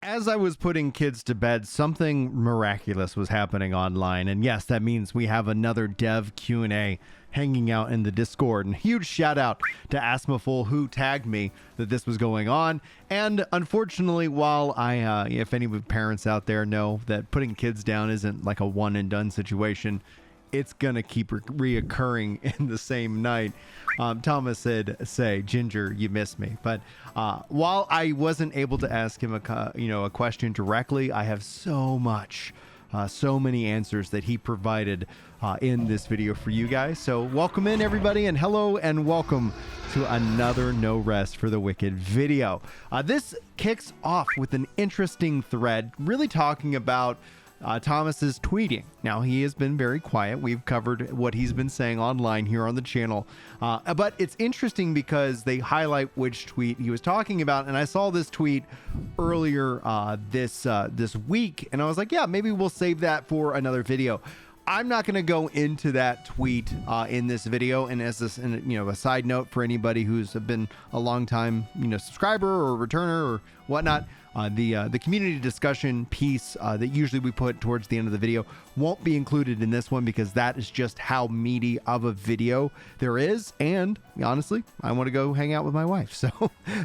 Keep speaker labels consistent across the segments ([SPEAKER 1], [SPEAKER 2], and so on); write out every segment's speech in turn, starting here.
[SPEAKER 1] As I was putting kids to bed, something miraculous was happening online. And yes, that means we have another dev Q&A hanging out in the Discord. And huge shout out to Asmaful who tagged me that this was going on. And unfortunately, while if any parents out there know that putting kids down isn't like a one and done situation, it's gonna keep reoccurring in the same night. Thomas said, "Say, Ginger, you missed me." But while I wasn't able to ask him a question directly, I have so many answers that he provided in this video for you guys. So welcome in, everybody, and hello and welcome to another No Rest for the Wicked video. This kicks off with an interesting thread, really talking about Thomas's tweeting. Now, he has been very quiet. We've covered what he's been saying online here on the channel. But it's interesting because they highlight which tweet he was talking about. And I saw this tweet earlier this week, and I was like, yeah, maybe we'll save that for another video. I'm not going to go into that tweet in this video. And as this, a side note for anybody who's been a long time, subscriber or returner or whatnot, the community discussion piece that usually we put towards the end of the video won't be included in this one because that is just how meaty of a video there is. And honestly, I want to go hang out with my wife. So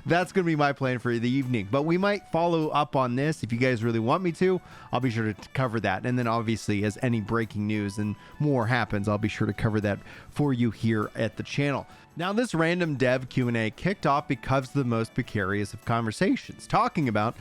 [SPEAKER 1] that's going to be my plan for the evening. But we might follow up on this if you guys really want me to. I'll be sure to cover that. And then obviously, as any breaking news and more happens, I'll be sure to cover that for you here at the channel. Now, this random dev Q&A kicked off because of the most precarious of conversations, talking about,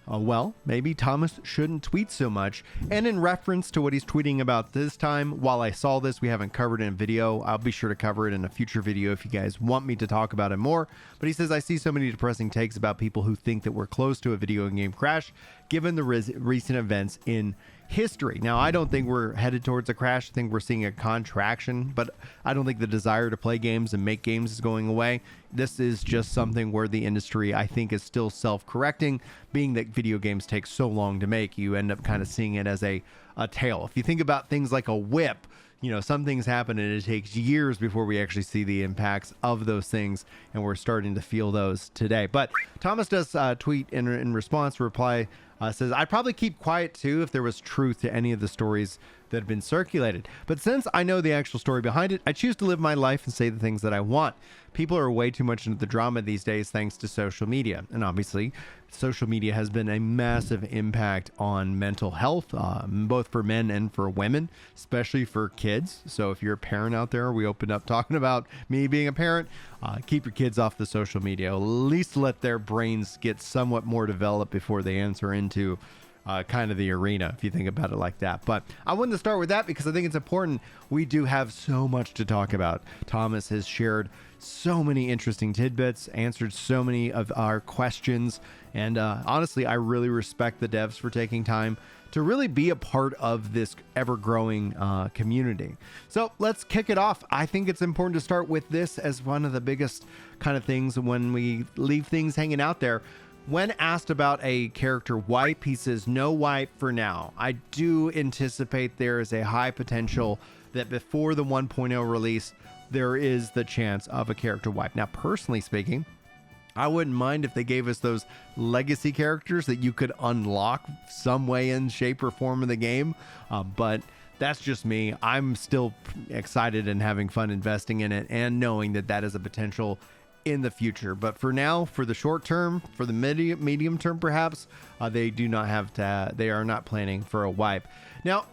[SPEAKER 1] well, maybe Thomas shouldn't tweet so much. And in reference to what he's tweeting about this time, while I saw this, we haven't covered it in a video. I'll be sure to cover it in a future video if you guys want me to talk about it more. But he says, I see so many depressing takes about people who think that we're close to a video game crash, given the recent events in history. Now, I don't think we're headed towards a crash. I think we're seeing a contraction, but I don't think the desire to play games and make games is going away. This is just something where the industry, I think, is still self-correcting, being that video games take so long to make. You end up kind of seeing it as a tale. If you think about things like a whip, some things happen and it takes years before we actually see the impacts of those things, and we're starting to feel those today. But Thomas does tweet in response, reply, says, I'd probably keep quiet too if there was truth to any of the stories that have been circulated. But since I know the actual story behind it, I choose to live my life and say the things that I want. People are way too much into the drama these days thanks to social media. And obviously, social media has been a massive impact on mental health, both for men and for women, especially for kids. So if you're a parent out there, we opened up talking about me being a parent. Keep your kids off the social media. At least let their brains get somewhat more developed before they enter into kind of the arena, if you think about it like that. But I wanted to start with that because I think it's important. We do have so much to talk about. Thomas has shared so many interesting tidbits, answered so many of our questions, and honestly, I really respect the devs for taking time to really be a part of this ever-growing community. So let's kick it off. I think it's important to start with this as one of the biggest kind of things when we leave things hanging out there. When asked about a character wipe, he says, no wipe for now. I do anticipate there is a high potential that before the 1.0 release, there is the chance of a character wipe. Now, personally speaking, I wouldn't mind if they gave us those legacy characters that you could unlock some way in shape or form of the game. But that's just me. I'm still excited and having fun investing in it and knowing that that is a potential in the future. But for now, for the short term, for the medium term perhaps, they are not planning for a wipe. Now,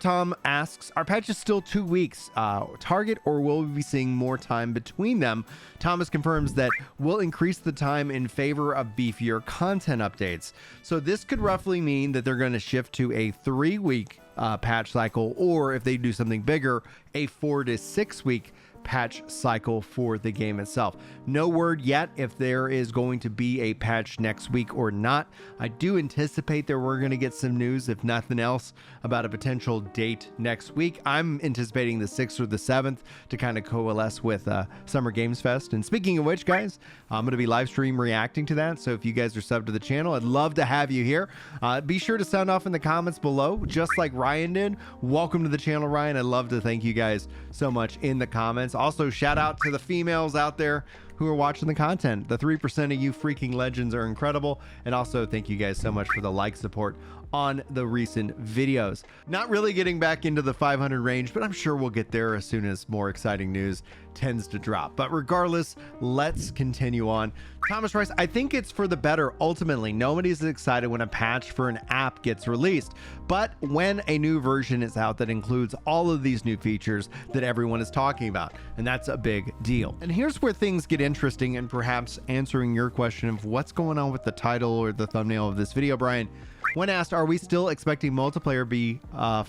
[SPEAKER 1] Tom asks, are patches still 2 weeks target, or will we be seeing more time between them? Thomas confirms that we'll increase the time in favor of beefier content updates. So this could roughly mean that they're going to shift to a 3-week patch cycle, or if they do something bigger, a 4 to 6 week patch cycle for the game itself. No word yet if there is going to be a patch next week or not. I do anticipate that we're going to get some news, if nothing else, about a potential date next week. I'm anticipating the 6th or the 7th to kind of coalesce with Summer Games Fest. And speaking of which, guys, I'm going to be live stream reacting to that. So if you guys are subbed to the channel, I'd love to have you here. Be sure to sound off in the comments below, just like Ryan did. Welcome to the channel, Ryan. I'd love to thank you guys so much in the comments. Also, shout out to the females out there who are watching the content. The 3% of you freaking legends are incredible. And also thank you guys so much for the like support on the recent videos. Not really getting back into the 500 range, but I'm sure we'll get there as soon as more exciting news tends to drop. But regardless, let's continue on. Thomas Rice, I think it's for the better. Ultimately, nobody's excited when a patch for an app gets released, but when a new version is out that includes all of these new features that everyone is talking about, and that's a big deal. And here's where things get interesting, and perhaps answering your question of what's going on with the title or the thumbnail of this video, Brian. When asked, are we still expecting multiplayer be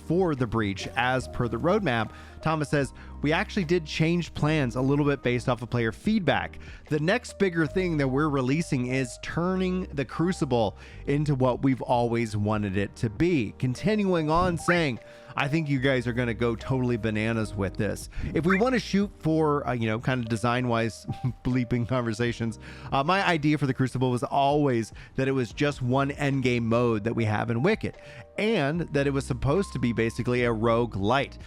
[SPEAKER 1] for the breach as per the roadmap, Thomas says, we actually did change plans a little bit based off of player feedback. The next bigger thing that we're releasing is turning the Crucible into what we've always wanted it to be. Continuing on saying, I think you guys are going to go totally bananas with this. If we want to shoot for, kind of design-wise bleeping conversations, my idea for the Crucible was always that it was just one endgame mode that we have in Wicked, and that it was supposed to be basically a rogue light.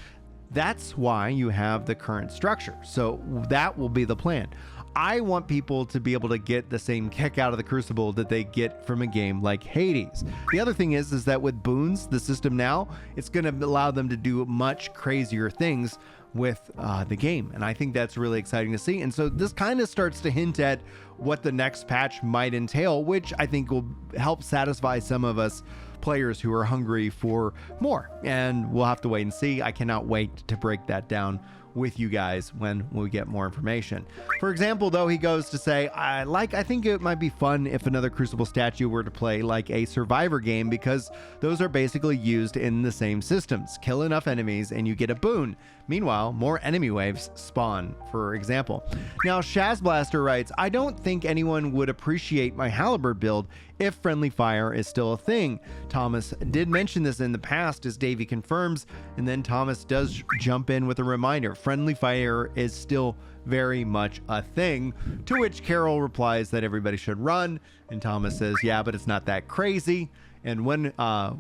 [SPEAKER 1] That's why you have the current structure. So that will be the plan. I want people to be able to get the same kick out of the Crucible that they get from a game like Hades. The other thing is that with boons, the system now, it's going to allow them to do much crazier things with the game. And I think that's really exciting to see. And so this kind of starts to hint at what the next patch might entail, which I think will help satisfy some of us players who are hungry for more. And we'll have to wait and see. I cannot wait to break that down with you guys when we get more information. For example, though, he goes to say, I think it might be fun if another Crucible statue were to play like a Survivor game, because those are basically used in the same systems. Kill enough enemies and you get a boon. Meanwhile, more enemy waves spawn, for example. Now, Shazblaster writes, I don't think anyone would appreciate my Halberd build if friendly fire is still a thing. Thomas did mention this in the past, as Davey confirms, and then Thomas does jump in with a reminder. Friendly fire is still very much a thing, to which Carol replies that everybody should run, and Thomas says, yeah, but it's not that crazy. And when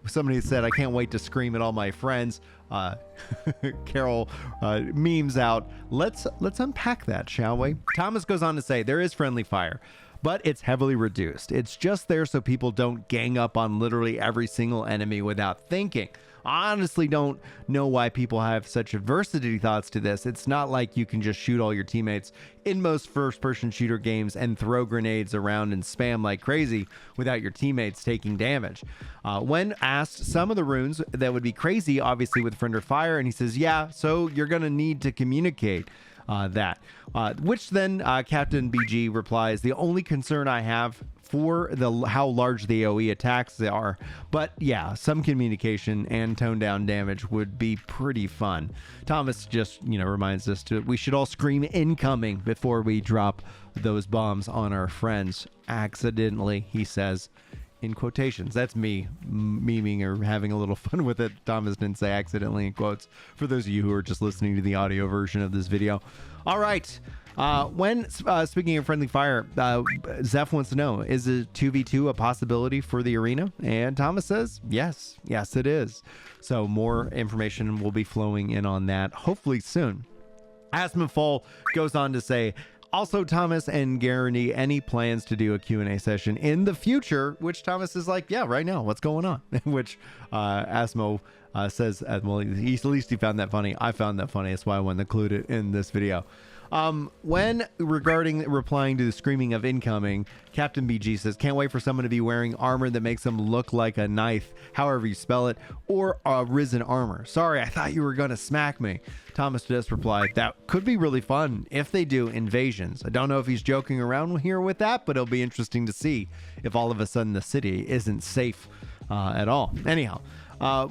[SPEAKER 1] somebody said, I can't wait to scream at all my friends, Carol memes out, let's unpack that, shall we? Thomas goes on to say, there is friendly fire, but it's heavily reduced. It's just there so people don't gang up on literally every single enemy without thinking. I honestly don't know why people have such adversity thoughts to this. It's not like you can just shoot all your teammates in most first-person shooter games and throw grenades around and spam like crazy without your teammates taking damage. When asked some of the runes that would be crazy, obviously with friendly fire, and he says, yeah, so you're going to need to communicate that. Which then Captain BG replies, the only concern I have for how large the AoE attacks are, but yeah, some communication and tone down damage would be pretty fun. Thomas just reminds us we should all scream incoming before we drop those bombs on our friends accidentally, he says in quotations. That's me memeing or having a little fun with it. Thomas didn't say accidentally in quotes, for those of you who are just listening to the audio version of this video. All right. When speaking of friendly fire, Zeph wants to know, is a 2v2 a possibility for the arena? And Thomas says, yes, it is. So more information will be flowing in on that hopefully soon. Asmonfall goes on to say, also, Thomas and Guarantee, any plans to do a Q&A session in the future? Which Thomas is like, yeah, right now, what's going on? Which Asmo says, well, at least he found that funny. I found that funny. That's why I wanted to include it in this video. When replying to the screaming of incoming, Captain BG says, can't wait for someone to be wearing armor that makes them look like a knife, however you spell it, or risen armor. Sorry, I thought you were going to smack me. Thomas just replied, that could be really fun if they do invasions. I don't know if he's joking around here with that, but it'll be interesting to see if all of a sudden the city isn't safe at all. Anyhow,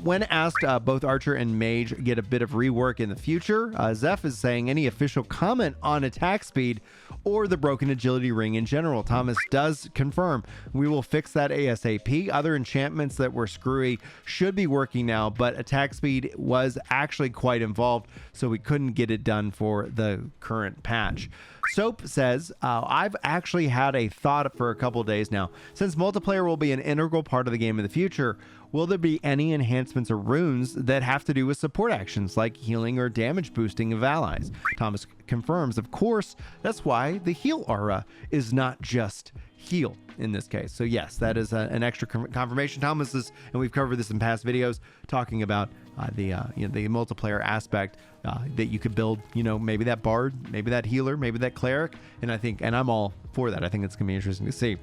[SPEAKER 1] when asked, both Archer and Mage get a bit of rework in the future. Zeph is saying any official comment on attack speed or the broken agility ring in general. Thomas does confirm we will fix that ASAP. Other enchantments that were screwy should be working now, but attack speed was actually quite involved, so we couldn't get it done for the current patch. Soap says, I've actually had a thought for a couple days now. Since multiplayer will be an integral part of the game in the future, will there be any enhancements or runes that have to do with support actions like healing or damage boosting of allies. Thomas confirms, of course, that's why the heal aura is not just heal in this case. So yes, that is an extra confirmation. Thomas is, and we've covered this in past videos, talking about the multiplayer aspect that you could build, maybe that bard, maybe that healer, maybe that cleric, and I'm all for that. I think it's gonna be interesting to see.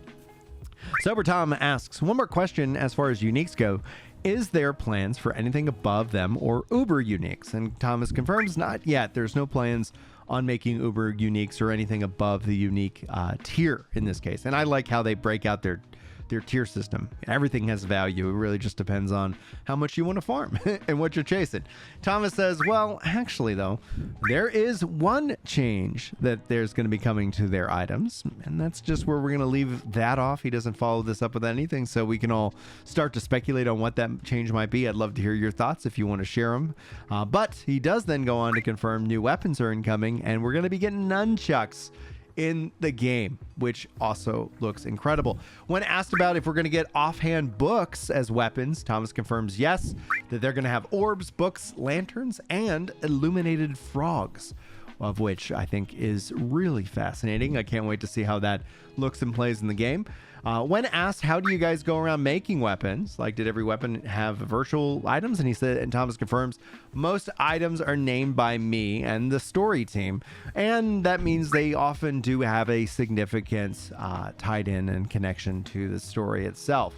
[SPEAKER 1] Sober Tom asks, one more question as far as uniques go. Is there plans for anything above them or uber uniques? And Thomas confirms, not yet. There's no plans on making uber uniques or anything above the unique tier in this case. And I like how they break out their tier system. Everything has value. It really just depends on how much you want to farm and what you're chasing. Thomas says, well, actually though, there is one change that there's going to be coming to their items, and that's just where we're going to leave that off. He doesn't follow this up with anything, so we can all start to speculate on what that change might be. I'd love to hear your thoughts if you want to share them. But he does then go on to confirm new weapons are incoming, and we're going to be getting nunchucks in the game, which also looks incredible. When asked about if we're going to get offhand books as weapons, Thomas confirms yes, that they're going to have orbs, books, lanterns, and illuminated frogs, of which I think is really fascinating. I can't wait to see how that looks and plays in the game. When asked, how do you guys go around making weapons? Like, did every weapon have virtual items? And he said, and Thomas confirms, most items are named by me and the story team. And that means they often do have a significance tied in and connection to the story itself.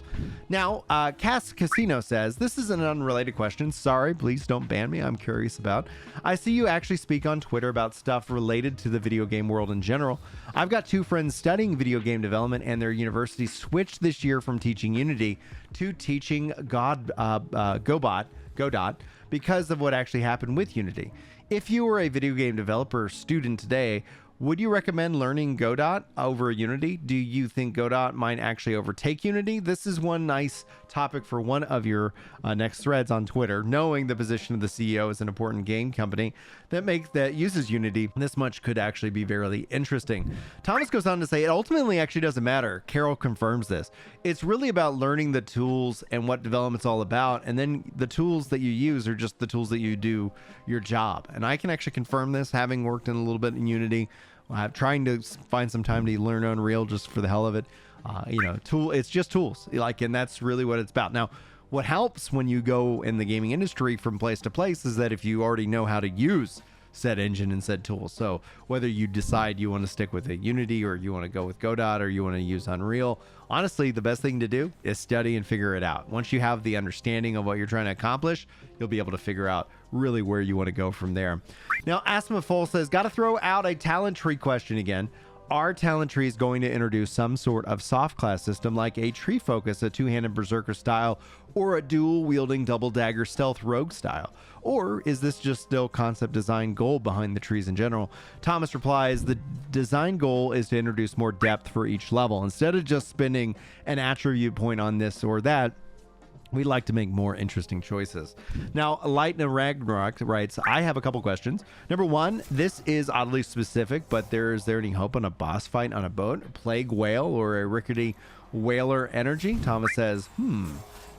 [SPEAKER 1] Now, Cass Casino says, this is an unrelated question. Sorry, please don't ban me. I'm curious about. I see you actually speak on Twitter about stuff related to the video game world in general. I've got two friends studying video game development, and their university switched this year from teaching Unity to teaching Godot because of what actually happened with Unity. If you were a video game developer student today, would you recommend learning Godot over Unity? Do you think Godot might actually overtake Unity? This is one nice topic for one of your next threads on Twitter. Knowing the position of the CEO as an important game company that uses Unity, this much could actually be very interesting. Thomas goes on to say, it ultimately actually doesn't matter. Carol confirms this. It's really about learning the tools and what development's all about, and then the tools that you use are just the tools that you do your job. And I can actually confirm this, having worked in a little bit in Unity. Trying to find some time to learn Unreal just for the hell of it. It's just tools, and that's really what it's about. Now, what helps when you go in the gaming industry from place to place is that if you already know how to use said engine and said tools. So whether you decide you want to stick with a Unity or you want to go with Godot or you want to use Unreal, honestly, the best thing to do is study and figure it out. Once you have the understanding of what you're trying to accomplish, you'll be able to figure out really where you want to go from there. Now, Asthma Full says, got to throw out a talent tree question again. Our talent tree is going to introduce some sort of soft class system like a tree focus, a two-handed berserker style, or a dual wielding double dagger stealth rogue style? Or is this just still concept design goal behind the trees in general? Thomas replies, the design goal is to introduce more depth for each level. Instead of just spending an attribute point on this or that, we like to make more interesting choices. Now, Lightning Ragnarok writes, I have a couple questions. Number one, this is oddly specific, but is there any hope on a boss fight on a boat, plague whale, or a rickety whaler energy? Thomas says,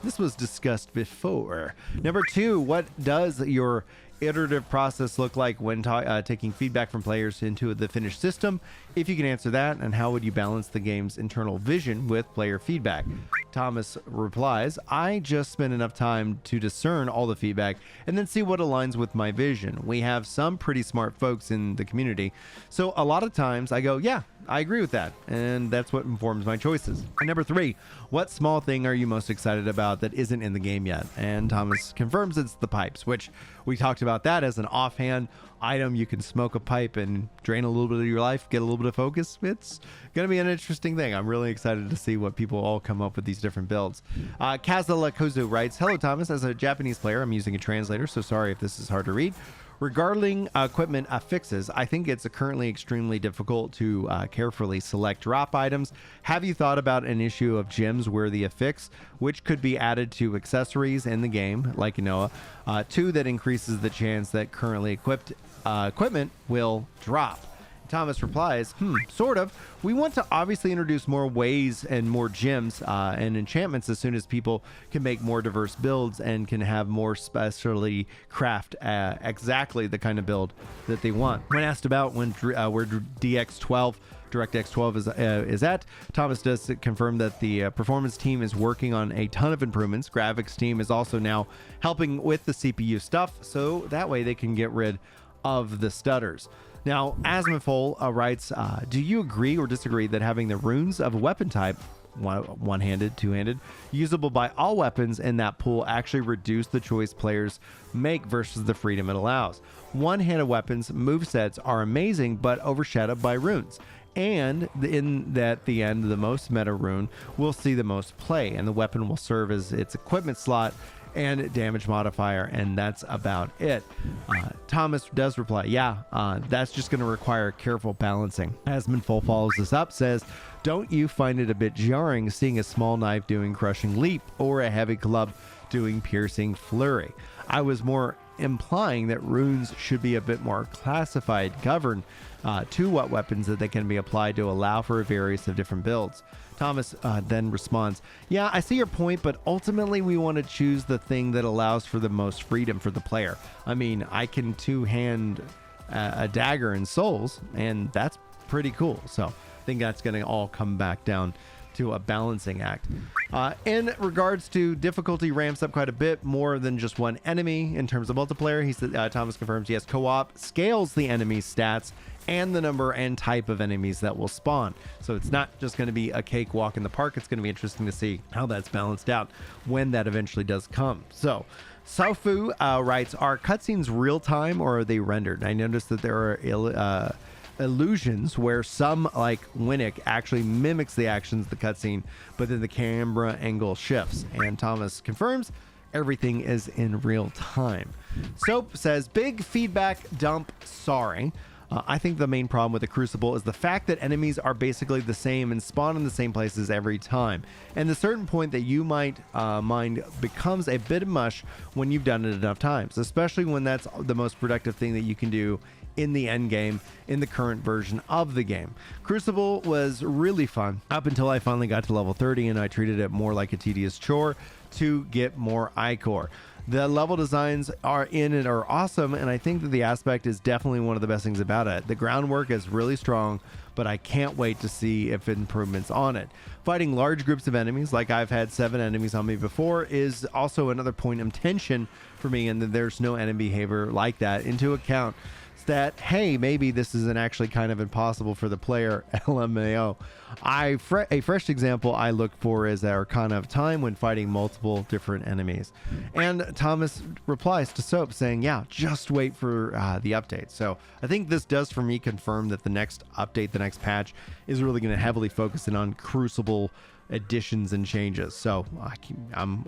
[SPEAKER 1] this was discussed before. Number two, what does your iterative process look like when taking feedback from players into the finished system? If you can answer that, and how would you balance the game's internal vision with player feedback? Thomas replies, I just spend enough time to discern all the feedback and then see what aligns with my vision. We have some pretty smart folks in the community, so a lot of times I go, yeah, I agree with that, and that's what informs my choices. And number three, what small thing are you most excited about that isn't in the game yet? And Thomas confirms it's the pipes, which we talked about that as an offhand item. You can smoke a pipe and drain a little bit of your life, get a little bit of focus. It's going to be an interesting thing. I'm really excited to see what people all come up with these different builds. Kazala Kozu writes, hello Thomas, as a Japanese player, I'm using a translator, so sorry if this is hard to read. Regarding equipment fixes, I think it's currently extremely difficult to carefully select drop items. Have you thought about an issue of gems where the affix, which could be added to accessories in the game, like Noah, two, that increases the chance that currently equipped equipment will drop? Thomas replies, sort of. We want to obviously introduce more ways and more gems and enchantments as soon as people can make more diverse builds and can have more specially craft exactly the kind of build that they want. When asked about where DirectX 12 is at, Thomas does confirm that the performance team is working on a ton of improvements. Graphics team is also now helping with the CPU stuff, so that way they can get rid of the stutters. Now, Asmafol writes, do you agree or disagree that having the runes of a weapon type, one-handed, two-handed, usable by all weapons in that pool actually reduce the choice players make versus the freedom it allows? One-handed weapons movesets are amazing, but overshadowed by runes. And in that the end, the most meta rune will see the most play, and the weapon will serve as its equipment slot and damage modifier, and that's about it. Thomas does reply, that's just going to require careful balancing. Asmonful follows this up, says, don't you find it a bit jarring seeing a small knife doing crushing leap or a heavy club doing piercing flurry? I was more implying that runes should be a bit more classified, governed to what weapons that they can be applied to allow for a various of different builds. Thomas then responds, yeah, I see your point, but ultimately we want to choose the thing that allows for the most freedom for the player. I mean, I can two-hand a dagger in Souls, and that's pretty cool. So I think that's going to all come back down to a balancing act. In regards to difficulty, ramps up quite a bit more than just one enemy in terms of multiplayer. He said, Thomas confirms, yes, co-op scales the enemy's stats and the number and type of enemies that will spawn. So it's not just going to be a cakewalk in the park. It's going to be interesting to see how that's balanced out when that eventually does come. So Saufu writes, are cutscenes real time or are they rendered? I noticed that there are illusions where some, like Winnick, actually mimics the actions of the cutscene, but then the camera angle shifts. And Thomas confirms everything is in real time. Soap says, big feedback dump, sorry. I think the main problem with the Crucible is the fact that enemies are basically the same and spawn in the same places every time. And the certain point that you might mind becomes a bit of mush when you've done it enough times, especially when that's the most productive thing that you can do in the end game in the current version of the game. Crucible was really fun up until I finally got to level 30 and I treated it more like a tedious chore to get more ichor. The level designs are in it are awesome, and I think that the aspect is definitely one of the best things about it. The groundwork is really strong, but I can't wait to see if improvements on it. Fighting large groups of enemies, like I've had 7 enemies on me before, is also another point of tension for me, and that there's no enemy behavior like that into account. That, hey, maybe this isn't actually kind of impossible for the player, LMAO. A fresh example I look for is Arcana of Time when fighting multiple different enemies. And Thomas replies to Soap saying, yeah, just wait for the update. So I think this does for me confirm that the next update, the next patch, is really going to heavily focus in on Crucible additions and changes. So I'm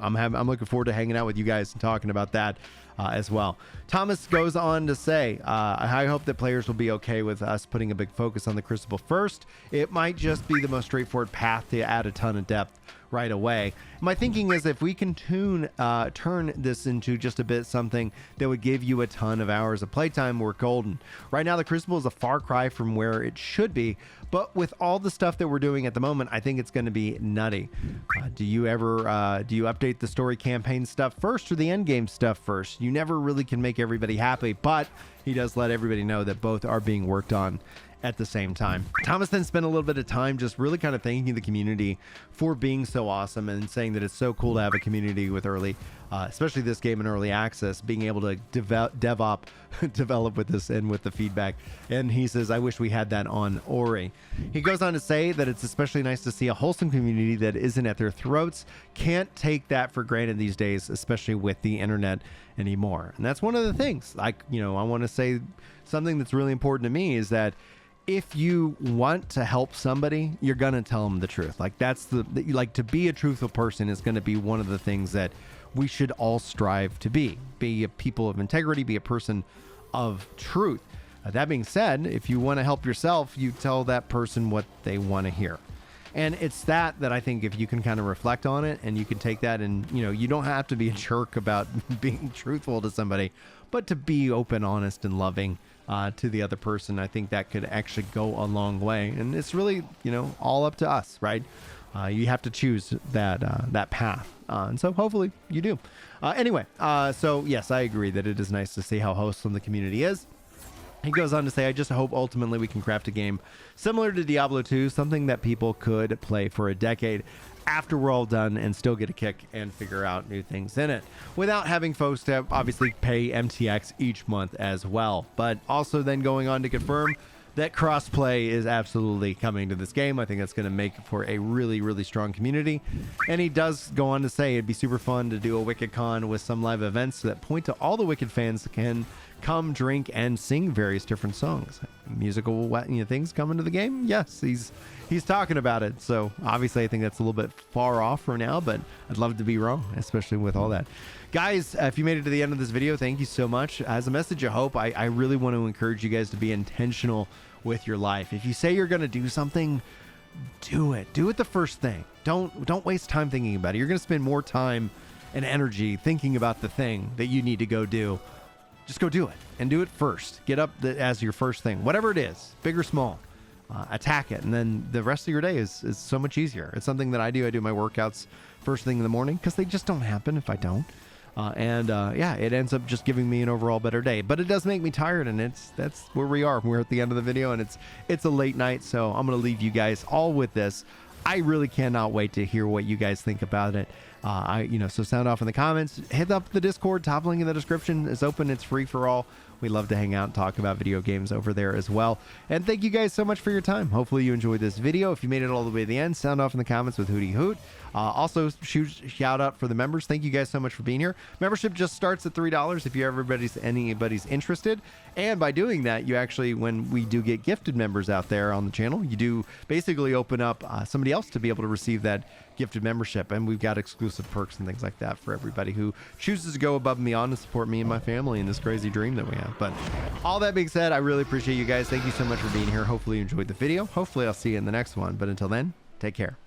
[SPEAKER 1] looking forward to hanging out with you guys and talking about that as well. Thomas goes on to say, I hope that players will be okay with us putting a big focus on the Crucible first. It might just be the most straightforward path to add a ton of depth right away. My thinking is if we can turn this into just a bit something that would give you a ton of hours of playtime, we're golden. Right now the Crucible is a far cry from where it should be, but with all the stuff that we're doing at the moment, I think it's going to be nutty. Do you update the story campaign stuff first or the end game stuff first? You never really can make everybody happy, but he does let everybody know that both are being worked on at the same time. Thomas then spent a little bit of time just really kind of thanking the community for being so awesome and saying that it's so cool to have a community with early, especially this game in early access, being able to develop with this and with the feedback. And he says, I wish we had that on Ori. He goes on to say that it's especially nice to see a wholesome community that isn't at their throats. Can't take that for granted these days, especially with the internet anymore. And that's one of the things, like, I want to say something that's really important to me is that if you want to help somebody, you're going to tell them the truth. Like that's to be a truthful person is going to be one of the things that we should all strive to be a people of integrity, be a person of truth. That being said, if you want to help yourself, you tell that person what they want to hear. And it's that I think if you can kind of reflect on it and you can take that and, you know, you don't have to be a jerk about being truthful to somebody, but to be open, honest, and loving to the other person. I think that could actually go a long way. And it's really, you know, all up to us, right? You have to choose that path. And so hopefully you do. Anyway, so yes, I agree that it is nice to see how wholesome the community is. He goes on to say, I just hope ultimately we can craft a game similar to Diablo 2, something that people could play for a decade after we're all done and still get a kick and figure out new things in it without having folks to obviously pay MTX each month as well. But also then going on to confirm that crossplay is absolutely coming to this game. I think that's going to make for a really, really strong community. And he does go on to say it'd be super fun to do a WickedCon with some live events that point to all the Wicked fans that can come, drink, and sing various different songs. Musical things coming to the game? Yes, he's talking about it. So obviously I think that's a little bit far off for now, but I'd love to be wrong, especially with all that. Guys, if you made it to the end of this video, thank you so much. As a message of hope, I really want to encourage you guys to be intentional with your life. If you say you're going to do something, do it. Do it the first thing. Don't waste time thinking about it. You're going to spend more time and energy thinking about the thing that you need to go do. Just go do it and do it first. Get up as your first thing, whatever it is, big or small. Attack it, and then the rest of your day is so much easier. It's something that I do. I do my workouts first thing in the morning because they just don't happen if I don't. Yeah, it ends up just giving me an overall better day. But it does make me tired, and that's where we are. We're at the end of the video, and it's a late night, so I'm gonna leave you guys all with this. I really cannot wait to hear what you guys think about it. So sound off in the comments. Hit up the Discord. Top link in the description is open. It's free for all. We love to hang out and talk about video games over there as well. And thank you guys so much for your time. Hopefully you enjoyed this video. If you made it all the way to the end, sound off in the comments with Hootie Hoot. Also, shout out for the members. Thank you guys so much for being here. Membership just starts at $3 if anybody's interested. And by doing that, you actually, when we do get gifted members out there on the channel, you do basically open up somebody else to be able to receive that gifted membership. And we've got exclusive perks and things like that for everybody who chooses to go above and beyond to support me and my family in this crazy dream that we have. But all that being said, I really appreciate you guys. Thank you so much for being here. Hopefully you enjoyed the video. Hopefully I'll see you in the next one. But until then, take care.